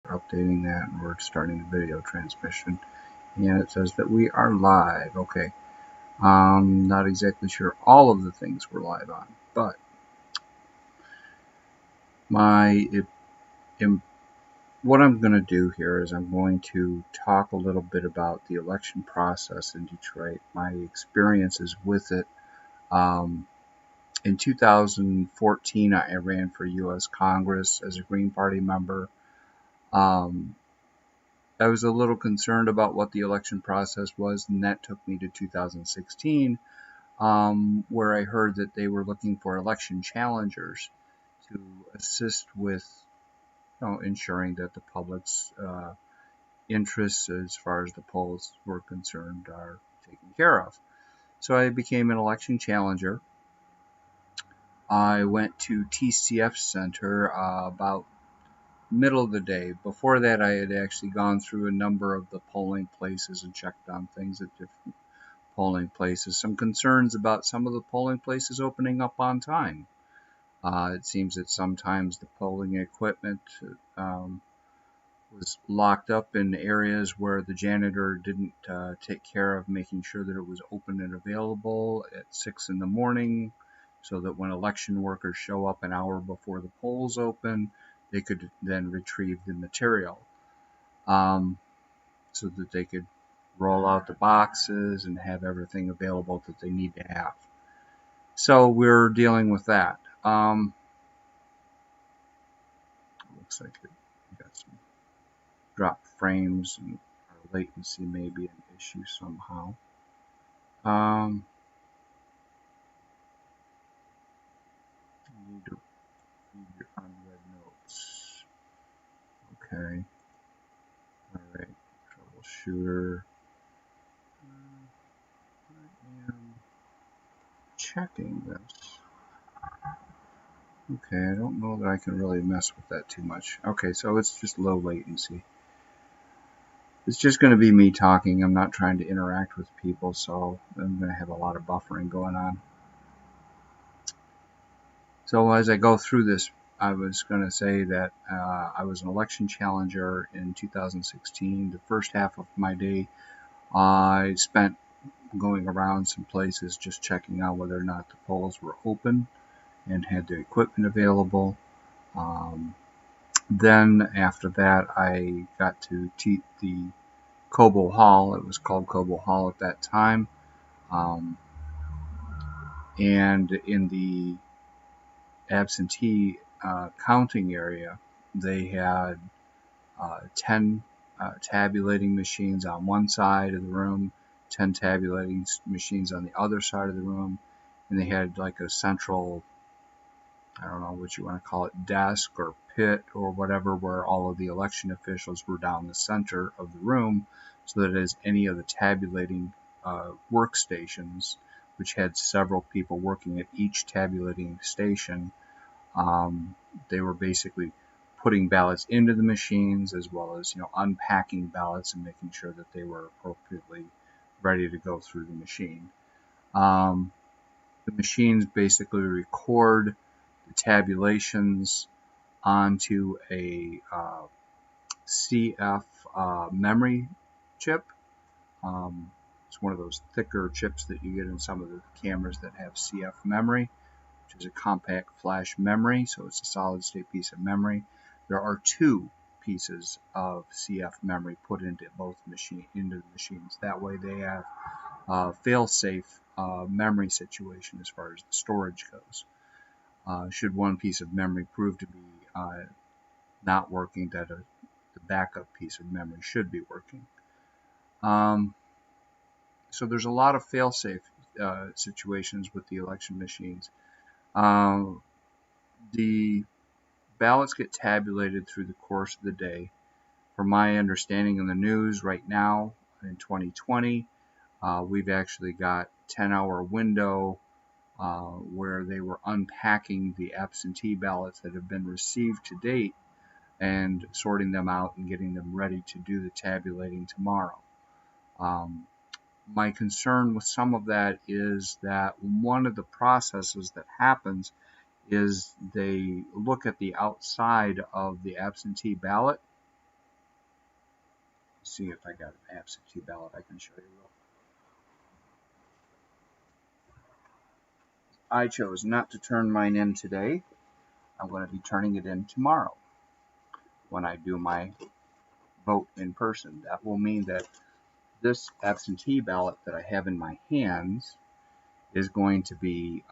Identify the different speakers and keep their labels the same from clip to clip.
Speaker 1: updating that, and we're starting the video transmission. And it says that we are live. Okay. Not exactly sure all of the things we're live on, but what I'm going to do here is I'm going to talk a little bit about the election process in Detroit, my experiences with it. In 2014, I ran for U.S. Congress as a Green Party member. I was a little concerned about what the election process was, and that took me to 2016, where I heard that they were looking for election challengers to assist with ensuring that the public's interests as far as the polls were concerned are taken care of. So I became an election challenger. I went to TCF Center about middle of the day. Before that, I had actually gone through a number of the polling places and checked on things at different polling places. Some concerns about some of the polling places opening up on time. It seems that sometimes the polling equipment was locked up in areas where the janitor didn't take care of making sure that it was open and available at 6 in the morning, so that when election workers show up an hour before the polls open, they could then retrieve the material, so that they could roll out the boxes and have everything available that they need to have. So we're dealing with that. Looks like we got some drop frames, and our latency may be an issue somehow. You need to read your unread notes. Okay. Alright. Troubleshooter. I am checking this. Okay, I don't know that I can really mess with that too much. Okay, so it's just low latency. It's just going to be me talking. I'm not trying to interact with people, so I'm going to have a lot of buffering going on. So as I go through this, I was going to say that I was an election challenger in 2016. The first half of my day I spent going around some places just checking out whether or not the polls were open and had the equipment available. Then after that, I got to the Cobo Hall. It was called Cobo Hall at that time. And in the absentee counting area, they had 10 tabulating machines on one side of the room, 10 tabulating machines on the other side of the room, and they had like a central, I don't know what you want to call it, desk or pit or whatever, where all of the election officials were down the center of the room, so that as any of the tabulating workstations, which had several people working at each tabulating station, they were basically putting ballots into the machines, as well as unpacking ballots and making sure that they were appropriately ready to go through the machine. The machines basically record the tabulations onto a CF memory chip. It's one of those thicker chips that you get in some of the cameras that have CF memory, which is a compact flash memory, so it's a solid state piece of memory. There are two pieces of CF memory put into both into the machines. That way they have a fail-safe memory situation as far as the storage goes. Should one piece of memory prove to be not working, that the backup piece of memory should be working. So there's a lot of fail-safe situations with the election machines. The ballots get tabulated through the course of the day. From my understanding in the news right now, in 2020, we've actually got 10-hour window where they were unpacking the absentee ballots that have been received to date and sorting them out and getting them ready to do the tabulating tomorrow. My concern with some of that is that one of the processes that happens is they look at the outside of the absentee ballot see if I got an absentee ballot I can show you. I chose not to turn mine in today. I'm going to be turning it in tomorrow when I do my vote in person. That will mean that this absentee ballot that I have in my hands is going to be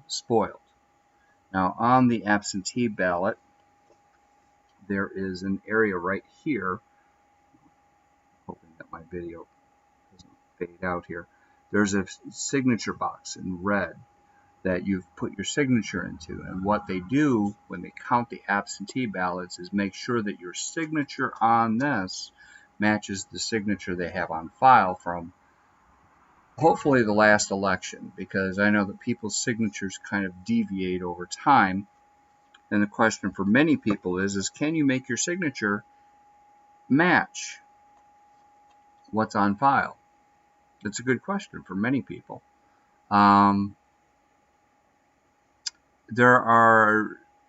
Speaker 1: spoiled. Now, on the absentee ballot, there is an area right here, hoping that my video doesn't fade out here. There's a signature box in red that you've put your signature into, and what they do when they count the absentee ballots is make sure that your signature on this matches the signature they have on file from hopefully the last election, because I know that people's signatures kind of deviate over time. And the question for many people is can you make your signature match what's on file? It's a good question for many people.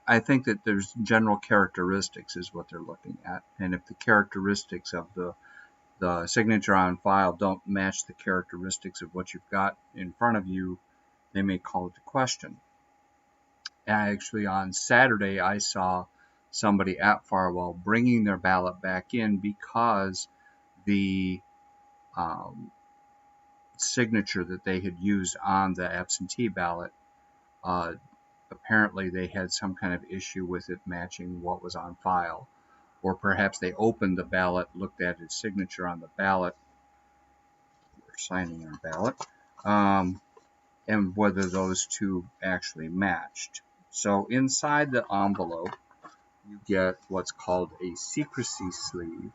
Speaker 1: I think that there's general characteristics is what they're looking at. And if the characteristics of the signature on file don't match the characteristics of what you've got in front of you, they may call it to question. Actually, on Saturday, I saw somebody at Farwell bringing their ballot back in because the signature that they had used on the absentee ballot, apparently they had some kind of issue with it matching what was on file. Or perhaps they opened the ballot, looked at his signature on the ballot, we're signing our ballot, and whether those two actually matched. So inside the envelope, you get what's called a secrecy sleeve,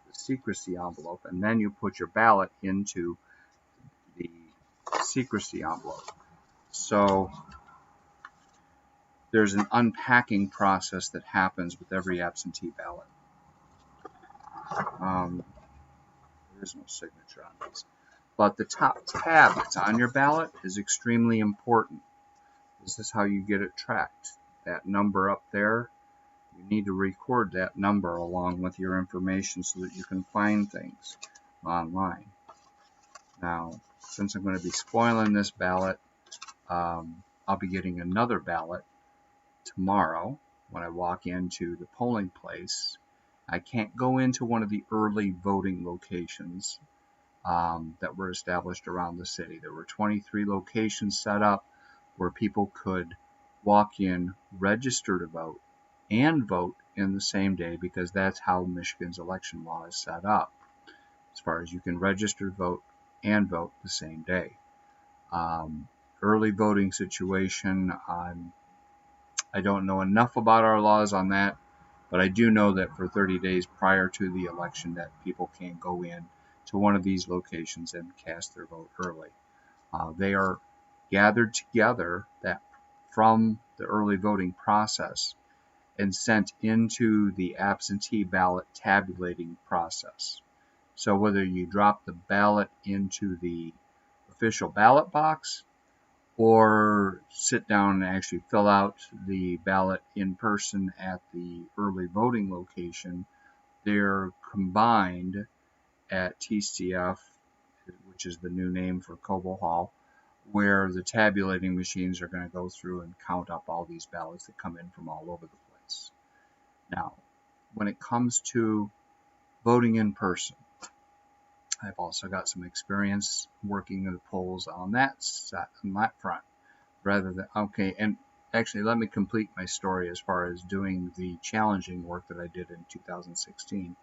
Speaker 1: the secrecy envelope, and then you put your ballot into the secrecy envelope. So there's an unpacking process that happens with every absentee ballot. There is no signature on these. But the top tab that's on your ballot is extremely important. This is how you get it tracked. That number up there, you need to record that number along with your information so that you can find things online. Now, since I'm going to be spoiling this ballot, I'll be getting another ballot tomorrow when I walk into the polling place. I can't go into one of the early voting locations that were established around the city. There were 23 locations set up where people could walk in, register to vote, and vote in the same day, because that's how Michigan's election law is set up. As far as you can register, vote, and vote the same day. Early voting situation, I don't know enough about our laws on that, but I do know that for 30 days prior to the election that people can go in to one of these locations and cast their vote early. They are gathered together from the early voting process and sent into the absentee ballot tabulating process. So whether you drop the ballot into the official ballot box or sit down and actually fill out the ballot in person at the early voting location, they're combined at TCF, which is the new name for Cobo Hall, where the tabulating machines are going to go through and count up all these ballots that come in from all over the place. Now, when it comes to voting in person, I've also got some experience working in the polls on that front. And actually, let me complete my story as far as doing the challenging work that I did in 2016.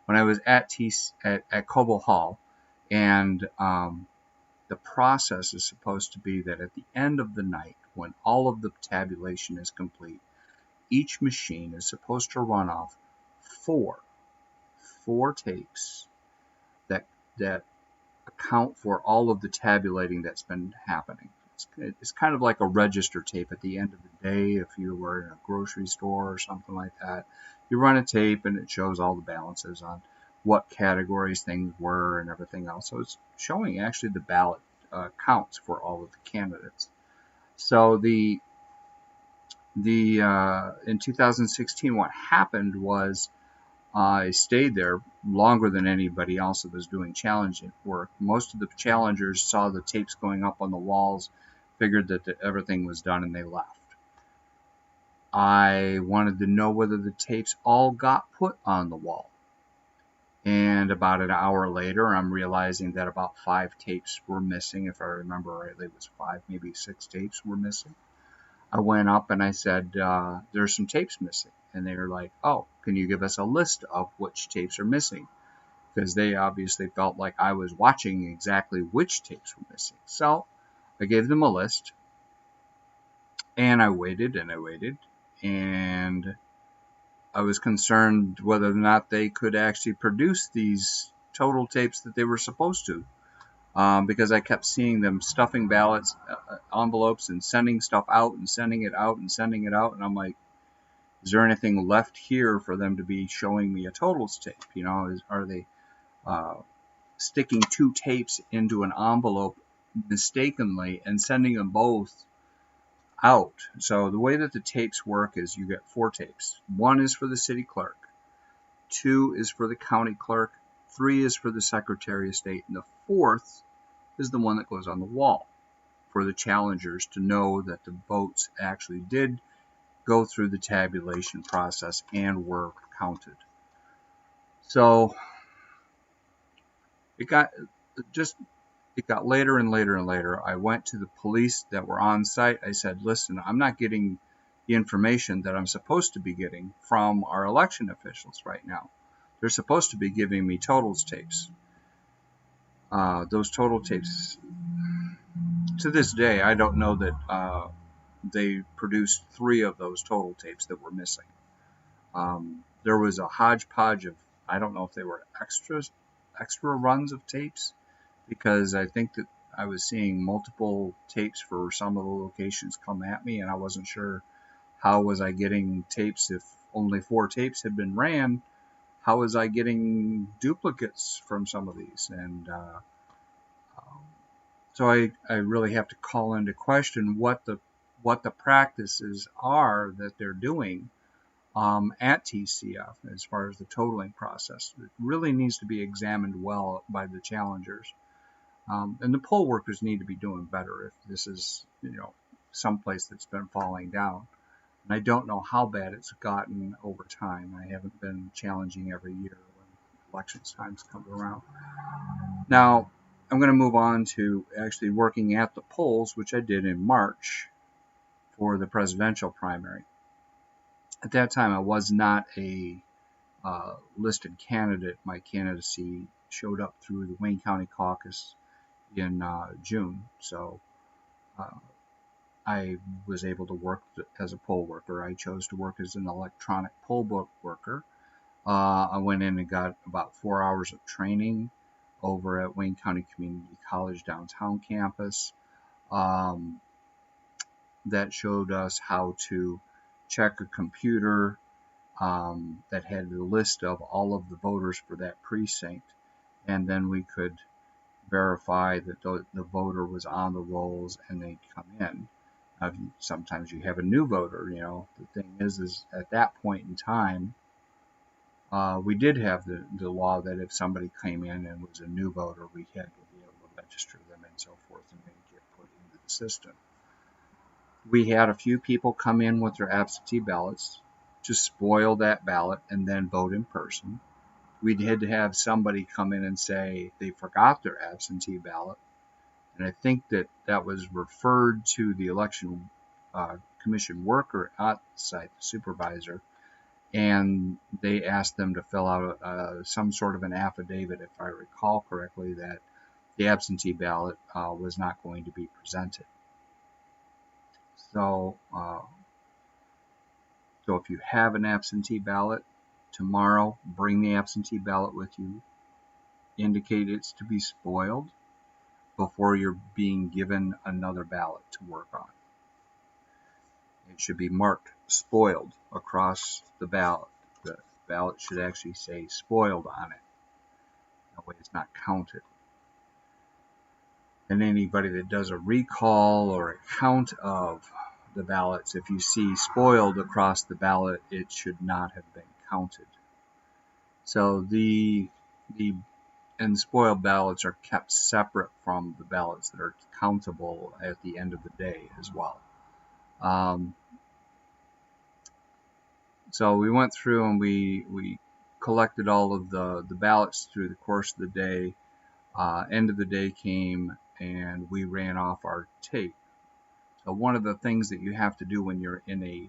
Speaker 1: When I was at Cobo Hall, and the process is supposed to be that at the end of the night, when all of the tabulation is complete, each machine is supposed to run off four tapes that account for all of the tabulating that's been happening. It's kind of like a register tape at the end of the day. If you were in a grocery store or something like that, you run a tape and it shows all the balances on what categories things were and everything else. So it's showing actually the ballot counts for all of the candidates. So in 2016, what happened was I stayed there longer than anybody else that was doing challenge work. Most of the challengers saw the tapes going up on the walls, figured that everything was done, and they left. I wanted to know whether the tapes all got put on the wall. And about an hour later, I'm realizing that about 5 tapes were missing. If I remember rightly, it was 5, maybe 6 tapes were missing. I went up and I said, there's some tapes missing. And they were like, oh, can you give us a list of which tapes are missing? Because they obviously felt like I was watching exactly which tapes were missing. So I gave them a list. And I waited and I waited. And I was concerned whether or not they could actually produce these total tapes that they were supposed to, because I kept seeing them stuffing ballots, envelopes, and sending stuff out and sending it out and sending it out. And I'm like, is there anything left here for them to be showing me a totals tape? You know, are they sticking 2 tapes into an envelope mistakenly and sending them both out? So the way that the tapes work is you get 4 tapes. 1 is for the city clerk, 2 is for the county clerk, 3 is for the Secretary of State, and the 4th is the one that goes on the wall for the challengers to know that the votes actually did go through the tabulation process and were counted. So it got later and later and later. I went to the police that were on site. I said, listen, I'm not getting the information that I'm supposed to be getting from our election officials right now. They're supposed to be giving me totals tapes. Those total tapes, to this day, I don't know that they produced 3 of those total tapes that were missing. There was a hodgepodge of, I don't know if they were extra runs of tapes, because I think that I was seeing multiple tapes for some of the locations come at me, and I wasn't sure how was I getting tapes if only 4 tapes had been ran. How was I getting duplicates from some of these? And so I really have to call into question what the practices are that they're doing at TCF as far as the totaling process. It really needs to be examined well by the challengers. And the poll workers need to be doing better if this is, someplace that's been falling down. And I don't know how bad it's gotten over time. I haven't been challenging every year when election times come around. Now, I'm going to move on to actually working at the polls, which I did in March for the presidential primary. At that time, I was not a listed candidate. My candidacy showed up through the Wayne County Caucus in June, so I was able to work as a poll worker. I chose to work as an electronic poll book worker. I went in and got about 4 hours of training over at Wayne County Community College downtown campus that showed us how to check a computer that had a list of all of the voters for that precinct, and then we could verify that the voter was on the rolls and they'd come in. Sometimes you have a new voter. The thing is at that point in time, we did have the law that if somebody came in and was a new voter, we had to be able to register them and so forth, and they get put into the system. We had a few people come in with their absentee ballots to spoil that ballot and then vote in person. We had to have somebody come in and say they forgot their absentee ballot. And I think that was referred to the election commission worker at the site, the supervisor, and they asked them to fill out some sort of an affidavit, if I recall correctly, that the absentee ballot was not going to be presented. So if you have an absentee ballot, tomorrow bring the absentee ballot with you. Indicate it's to be spoiled before you're being given another ballot to work on. It should be marked spoiled across the ballot. The ballot should actually say spoiled on it. That way it's not counted. And anybody that does a recall or a count of the ballots, if you see spoiled across the ballot, it should not have been counted. So the and spoiled ballots are kept separate from the ballots that are countable at the end of the day as well. So we went through and we collected all of the ballots through the course of the day. End of the day came and we ran off our tape. So one of the things that you have to do when you're in a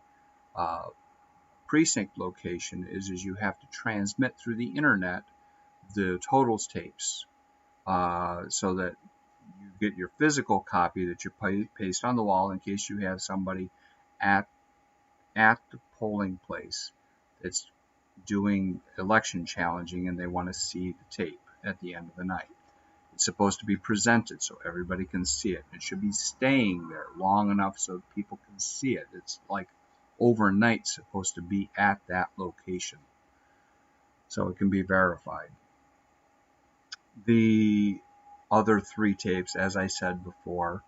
Speaker 1: precinct location is you have to transmit through the internet the totals tapes, so that you get your physical copy that you paste on the wall in case you have somebody at the polling place that's doing election challenging and they want to see the tape at the end of the night. It's supposed to be presented so everybody can see it. It should be staying there long enough so people can see it. It's like overnight supposed to be at that location so it can be verified. The other 3 tapes, as I said before,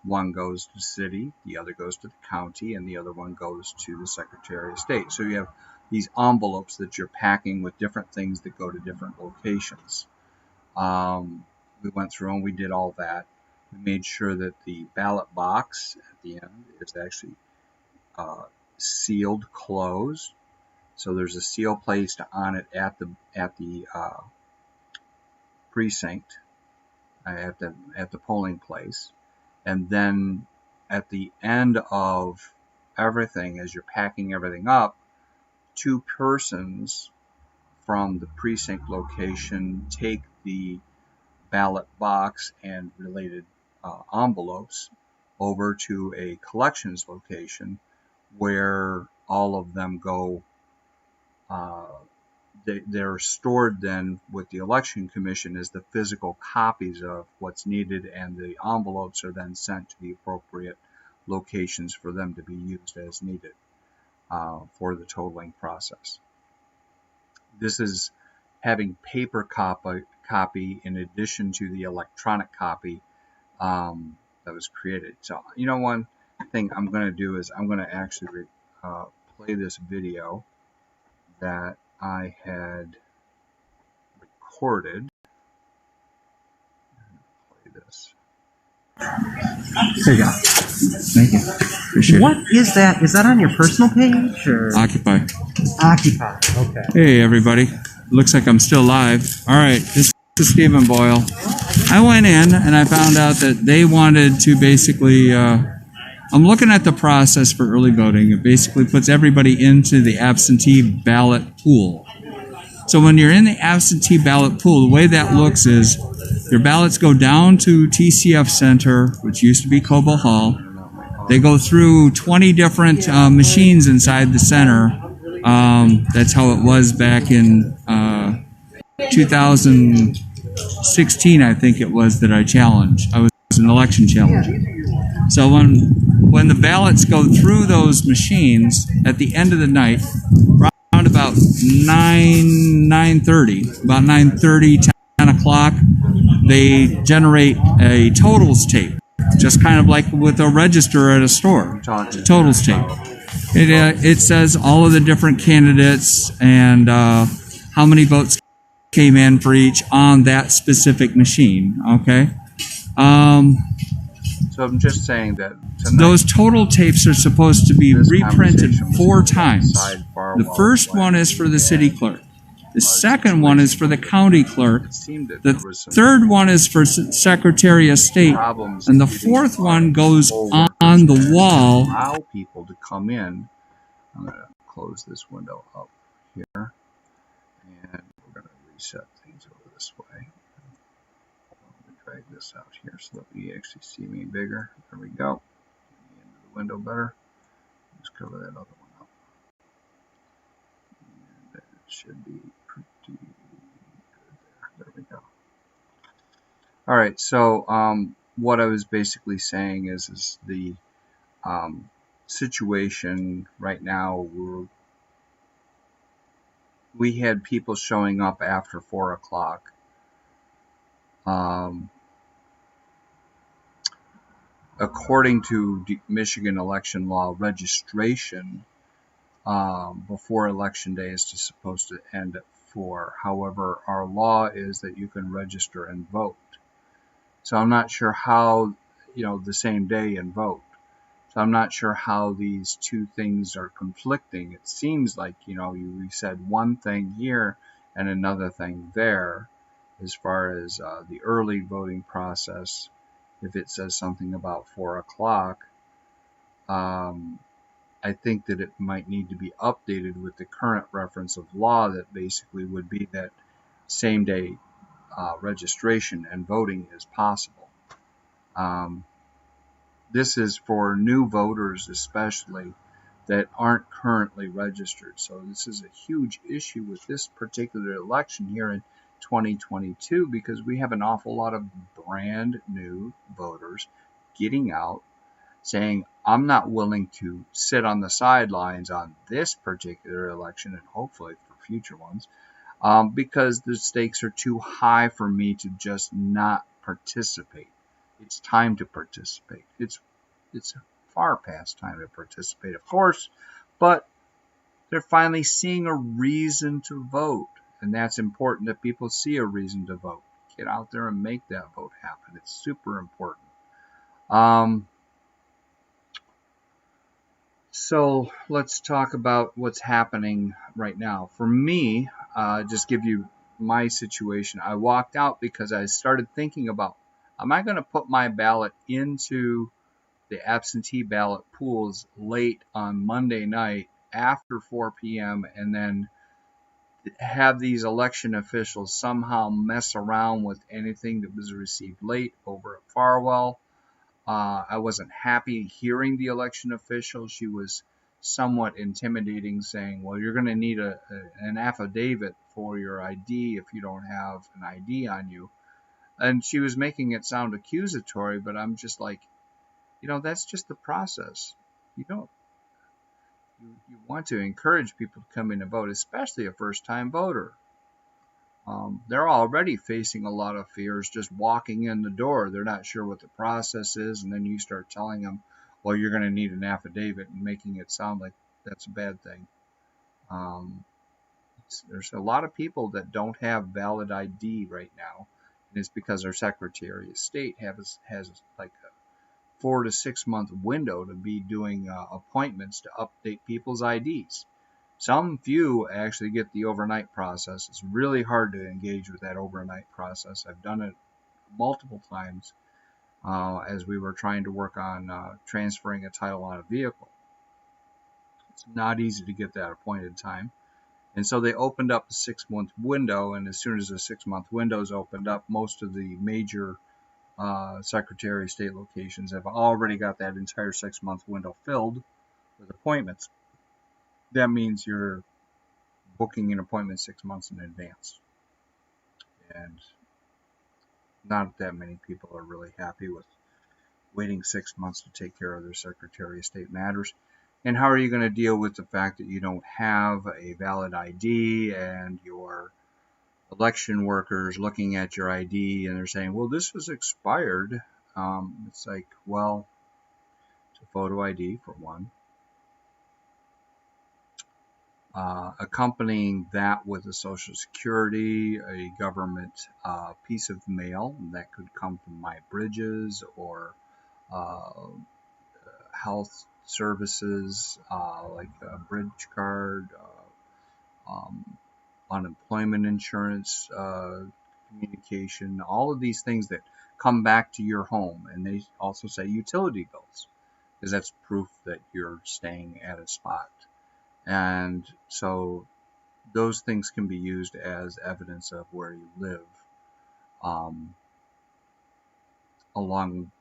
Speaker 1: one goes to the city, the other goes to the county, and the other one goes to the Secretary of State. So you have these envelopes that you're packing with different things that go to different locations. We went through and we did all that. We made sure that the ballot box at the end is actually sealed closed. So there's a seal placed on it at the precinct, at the polling place, and then at the end of everything, as you're packing everything up, 2 persons from the precinct location take the ballot box and related envelopes over to a collections location where all of them go. They're stored then with the Election Commission as the physical copies of what's needed, and the envelopes are then sent to the appropriate locations for them to be used as needed for the totaling process. This is having paper copy in addition to the electronic copy that was created. So, one thing I'm going to do is I'm going to actually play this video that I had recorded. Play this.
Speaker 2: There you go.
Speaker 3: Thank you. Appreciate it.
Speaker 2: What is that? Is that on your personal page or
Speaker 3: Occupy.
Speaker 2: Occupy? Okay.
Speaker 3: Hey, everybody. Looks like I'm still live. All right, this is Stephen Boyle. I went in and I found out that they wanted to basically, I'm looking at the process for early voting. It basically puts everybody into the absentee ballot pool. So when you're in the absentee ballot pool, the way that looks is your ballots go down to TCF Center, which used to be Cobo Hall. They go through 20 different machines inside the center. That's how it was back in 2016, I think it was, that I challenged. I was an election challenger. So when the ballots go through those machines at the end of the night, around about 9:30, about 9:30, 10 o'clock, they generate a totals tape, just kind of like with a register at a store. Totals tape. It says all of the different candidates and how many votes came in for each on that specific machine. Okay.
Speaker 1: So I'm just saying that
Speaker 3: those total tapes are supposed to be reprinted 4 times. The first one is for the city clerk. The second one is for the county clerk. The third one is for Secretary of State. And the fourth one goes on the wall.
Speaker 1: Allow people to come in. I'm going to close this window up here. And we're going to reset things over this way. I'm going to drag this out here so that we actually see me bigger. There we go. Get me into the window better. Let's cover that other one up. And that should be pretty good there. There we go. All right, so what I was basically saying is the situation right now, we had people showing up after 4 o'clock. According to Michigan election law, registration before election day is supposed to end at for. However, our law is that you can register and vote. So I'm not sure how, the same day and vote. So I'm not sure how these two things are conflicting. It seems like, we said one thing here and another thing there as far as the early voting process. If it says something about 4 o'clock, I think that it might need to be updated with the current reference of law that basically would be that same day registration and voting is possible. This is for new voters especially that aren't currently registered. So this is a huge issue with this particular election here in 2022 because we have an awful lot of brand new voters getting out saying, I'm not willing to sit on the sidelines on this particular election and hopefully for future ones because the stakes are too high for me to just not participate. It's time to participate. It's far past time to participate, of course, but they're finally seeing a reason to vote, and that's important that people see a reason to vote. Get out there and make that vote happen. It's super important. So let's talk about what's happening right now. For me, just give you my situation. I walked out because I started thinking about, am I going to put my ballot into the absentee ballot pools late on Monday night after 4 p.m. and then have these election officials somehow mess around with anything that was received late over at Farwell? I wasn't happy hearing the election official. She was somewhat intimidating, saying, well, you're going to need an affidavit for your ID if you don't have an ID on you. And she was making it sound accusatory, but I'm just like, that's just the process. You want to encourage people to come in and vote, especially a first-time voter. They're already facing a lot of fears just walking in the door. They're not sure what the process is, and then you start telling them, well, you're going to need an affidavit and making it sound like that's a bad thing. There's a lot of people that don't have valid ID right now, and it's because our Secretary of State has like a 4 to 6 month window to be doing appointments to update people's IDs. Some few actually get the overnight process. It's really hard to engage with that overnight process. I've done it multiple times as we were trying to work on transferring a title on a vehicle. It's not easy to get that appointed time. And so they opened up a 6 month window, and as soon as the 6 month window is opened up, most of the major Secretary of State locations have already got that entire 6 month window filled with appointments. That means you're booking an appointment 6 months in advance. And not that many people are really happy with waiting 6 months to take care of their Secretary of State matters. And how are you going to deal with the fact that you don't have a valid ID and your election workers looking at your ID and they're saying, well, this was expired. It's like, well, it's a photo ID for one. Accompanying that with a Social Security, a government piece of mail that could come from My Bridges or health services like a bridge card, unemployment insurance communication, all of these things that come back to your home. And they also say utility bills because that's proof that you're staying at a spot. And so those things can be used as evidence of where you live, along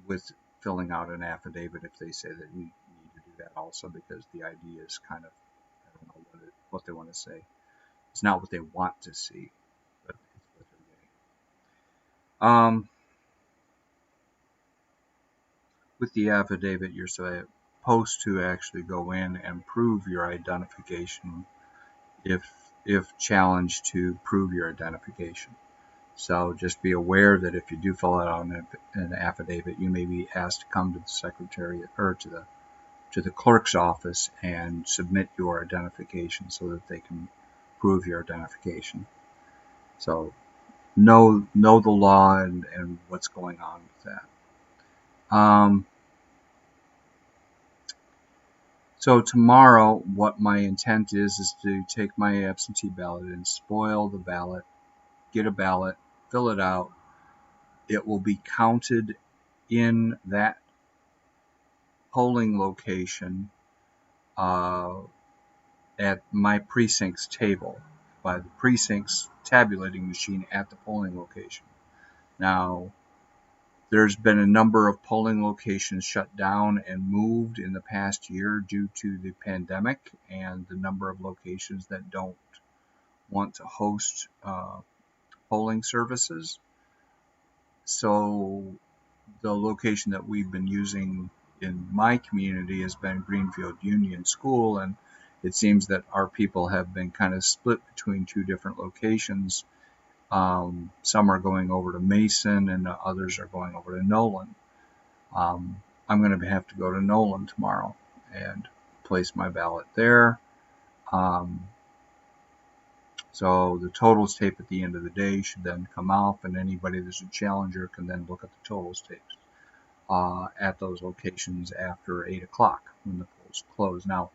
Speaker 1: with filling out an affidavit if they say that you need to do that also, because the ID is kind of, I don't know what they want to say. It's not what they want to see, but it's what they're getting. With the affidavit, you're supposed to actually go in and prove your identification if challenged to prove your identification. So just be aware that if you do fill out an affidavit, you may be asked to come to the secretary or to the clerk's office and submit your identification so that they can prove your identification. So know the law and what's going on with that. So tomorrow, what my intent is to take my absentee ballot and spoil the ballot, get a ballot, fill it out. It will be counted in that polling location at my precinct's table by the precinct's tabulating machine at the polling location. Now, there's been a number of polling locations shut down and moved in the past year due to the pandemic and the number of locations that don't want to host polling services. So the location that we've been using in my community has been Greenfield Union School, and it seems that our people have been kind of split between two different locations. Some are going over to Mason and others are going over to Nolan. I'm going to have to go to Nolan tomorrow and place my ballot there. So the totals tape at the end of the day should then come off, and anybody that's a challenger can then look at the totals tapes at those locations after 8 o'clock when the polls close. Now,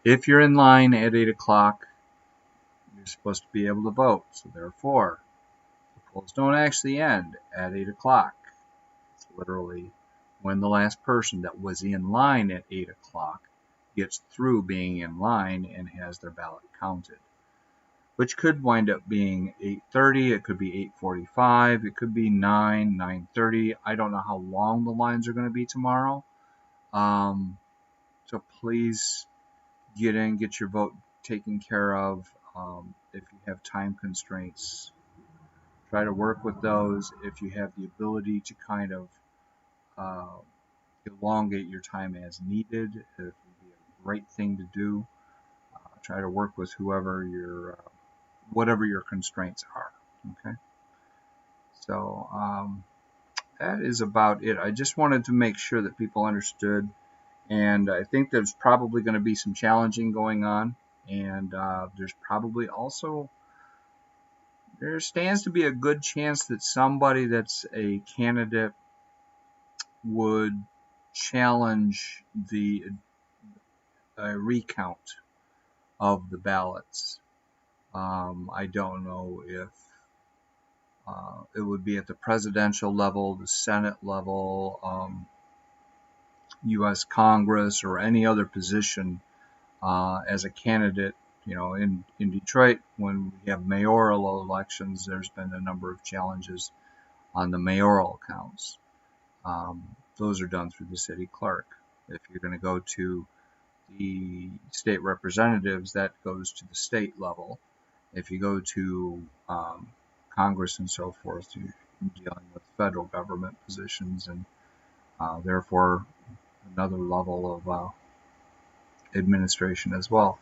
Speaker 1: if you're in line at 8 o'clock, you're supposed to be able to vote. So therefore, the polls don't actually end at 8 o'clock. It's literally when the last person that was in line at 8 o'clock gets through being in line and has their ballot counted, which could wind up being 8:30, it could be 8:45, it could be 9:30. I don't know how long the lines are going to be tomorrow. So please get in, get your vote taken care of. If you have time constraints, try to work with those. If you have the ability to kind of elongate your time as needed, it would be a great thing to do. Try to work with whoever whatever your constraints are. Okay. So that is about it. I just wanted to make sure that people understood, and I think there's probably going to be some challenging going on, and there's probably also there stands to be a good chance that somebody that's a candidate would challenge the recount of the ballots. I don't know if it would be at the presidential level, the Senate level, U.S. Congress, or any other position as a candidate. You know, in Detroit, when we have mayoral elections, there's been a number of challenges on the mayoral counts. Those are done through the city clerk. If you're going to go to the state representatives, that goes to the state level. If you go to Congress and so forth, you're dealing with federal government positions, and therefore another level of administration as well.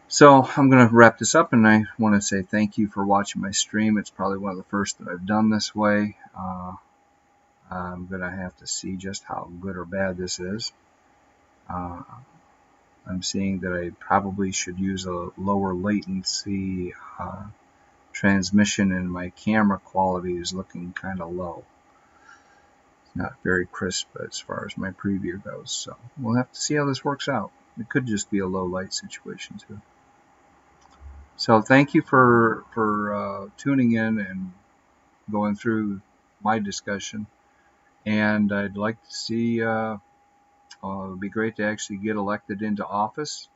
Speaker 1: So I'm going to wrap this up, and I want to say thank you for watching my stream. It's probably one of the first that I've done this way. I'm going to have to see just how good or bad this is. I'm seeing that I probably should use a lower latency transmission, and my camera quality is looking kind of low. It's not very crisp as far as my preview goes, so we'll have to see how this works out. It could just be a low light situation too. So thank you for tuning in and going through my discussion, and I'd like to see it would be great to actually get elected into office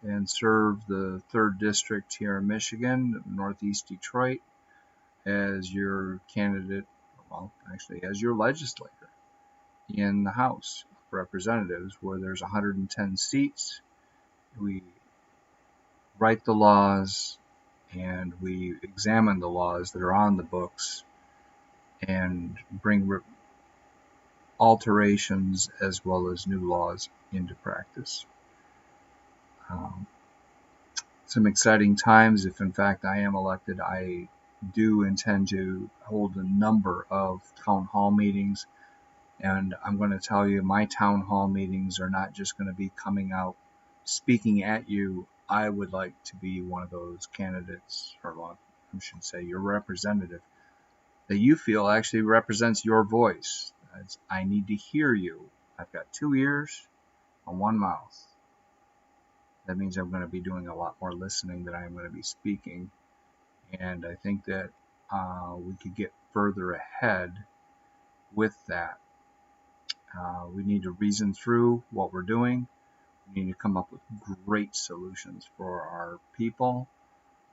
Speaker 1: and serve the 3rd District here in Michigan, Northeast Detroit, as your candidate, well, actually as your legislator in the House of Representatives, where there's 110 seats. We write the laws and we examine the laws that are on the books and bring alterations as well as new laws into practice. Some exciting times. If in fact I am elected, I do intend to hold a number of town hall meetings, and I'm going to tell you, my town hall meetings are not just going to be coming out speaking at you I would like to be one of those candidates, or well, I should say your representative, that you feel actually represents your voice. I need to hear you. I've got 2 ears and 1 mouth. That means I'm going to be doing a lot more listening than I'm going to be speaking. And I think that we could get further ahead with that. We need to reason through what we're doing. We need to come up with great solutions for our people.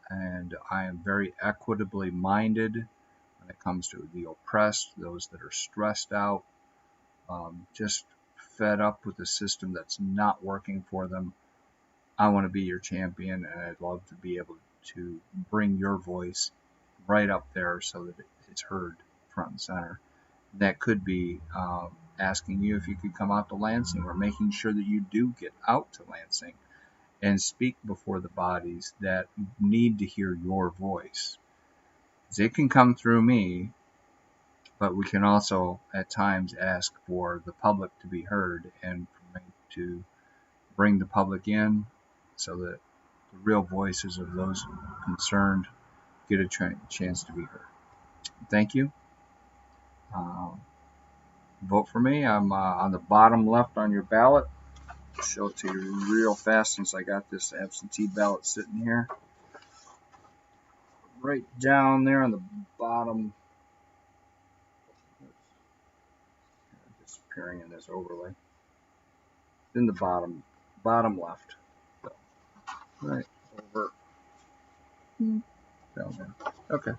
Speaker 1: And I am very equitably minded when it comes to the oppressed, those that are stressed out, just fed up with the system that's not working for them. I want to be your champion, and I'd love to be able to bring your voice right up there so that it's heard front and center. That could be asking you if you could come out to Lansing, or making sure that you do get out to Lansing and speak before the bodies that need to hear your voice. It can come through me, but we can also at times ask for the public to be heard, and for me to bring the public in so that the real voices of those concerned get a chance to be heard. Thank you. Vote for me. I'm on the bottom left on your ballot. I'll show it to you real fast since I got this absentee ballot sitting here. Right down there on the bottom. Disappearing in this overlay. In the bottom left. So, right over down there. Okay.